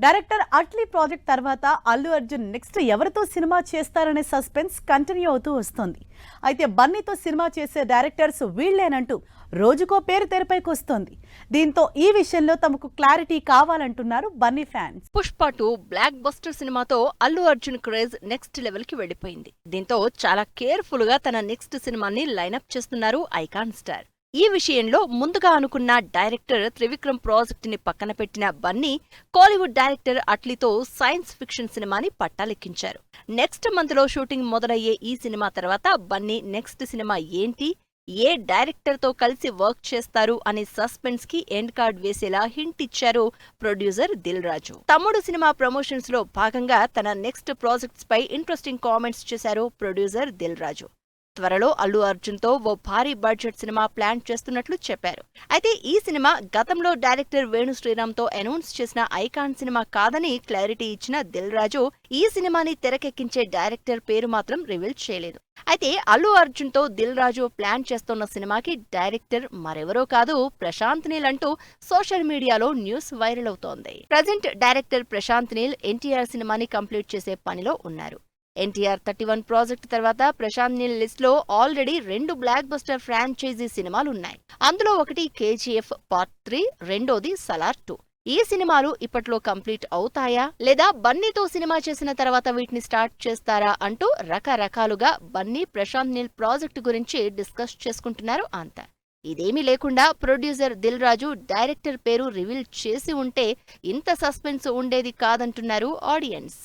Director Atlee project తర్వాత Allu Arjun next ఎవరితో cinema చేస్తారనే సస్పెన్స్ కంటిన్యూ అవుతూ వస్తోంది. అయితే బన్నీతో సినిమా చేసే డైరెక్టర్స్ వీళ్లేనంటూ రోజుకో పేరు తెరపైకి వస్తోంది. దీంతో ఈ విషయంలో తమకు క్లారిటీ కావాలంటున్నారు Bunny fans. Pushpa 2 blockbuster సినిమాతో Allu Arjun craze next level కి వెళ్లిపోయింది. దీంతో చాలా కేర్ఫుల్ గా తన నెక్స్ట్ సినిమాని లైనప్ చేస్తున్నారు ఐకాన్ స్టార్. ఈ విషయంలో ముందుగా అనుకున్న డైరెక్టర్ త్రివిక్రమ్ ప్రాజెక్ట్ ని పక్కన పెట్టిన బన్నీ కోలీవుడ్ డైరెక్టర్ అట్లీతో సైన్స్ ఫిక్షన్ సినిమాని పట్టాలెక్కించారు. నెక్స్ట్ మంత్ లో షూటింగ్ మొదలయ్యే ఈ సినిమా తర్వాత బన్నీ నెక్స్ట్ సినిమా ఏంటి, ఏ డైరెక్టర్ తో కలిసి వర్క్ చేస్తారు అనే సస్పెన్స్ కి ఎండ్ కార్డ్ వేసేలా హింట్ ఇచ్చారు ప్రొడ్యూసర్ దిల్ రాజు. తమ్ముడు సినిమా ప్రమోషన్స్ లో భాగంగా తన నెక్స్ట్ ప్రాజెక్ట్స్ పై ఇంట్రెస్టింగ్ కామెంట్స్ చేశారు ప్రొడ్యూసర్ దిల్ రాజు. త్వరలో అల్లు అర్జున్ తో ఓ భారీ బడ్జెట్ సినిమా ప్లాన్ చేస్తున్నట్లు చెప్పారు. అయితే ఈ సినిమా గతంలో డైరెక్టర్ వేణు శ్రీరామ్ తో అనౌన్స్ చేసిన ఐకాన్ సినిమా కాదని క్లారిటీ ఇచ్చిన దిల్ రాజు ఈ సినిమాని తెరకెక్కించే డైరెక్టర్ పేరు మాత్రం రివీల్ చేయలేదు. అయితే అల్లు అర్జున్ తో దిల్ రాజు ప్లాన్ చేస్తున్న సినిమాకి డైరెక్టర్ మరెవరో కాదు ప్రశాంత్ నీల్ అంటూ సోషల్ మీడియాలో న్యూస్ వైరల్ అవుతోంది. ప్రజెంట్ డైరెక్టర్ ప్రశాంత్ నీల్ ఎన్టీఆర్ సినిమాని కంప్లీట్ చేసే పనిలో ఉన్నారు. ఎన్టీఆర్ 31 ప్రాజెక్ట్ తర్వాత ప్రశాంత్ నీల్ లిస్ట్ లో ఆల్రెడీ 2 బ్లాక్ బస్టర్ ఫ్రాంచైజీ సినిమాలున్నాయి. అందులో ఒకటి కేజీఎఫ్ పార్ట్ 3, రెండోది సలార్ 2. ఈ సినిమాలు ఇప్పట్లో కంప్లీట్ అవుతాయా లేదా బన్నీతో సినిమా చేసిన తర్వాత వీటిని స్టార్ట్ చేస్తారా అంటూ రకరకాలుగా బన్నీ ప్రశాంత్ నీల్ ప్రాజెక్టు గురించి డిస్కస్ చేసుకుంటున్నారు అంతా. ఇదేమీ లేకుండా ప్రొడ్యూసర్ దిల్ రాజు డైరెక్టర్ పేరు రివీల్ చేసి ఉంటే ఇంత సస్పెన్స్ ఉండేది కాదంటున్నారు ఆడియన్స్.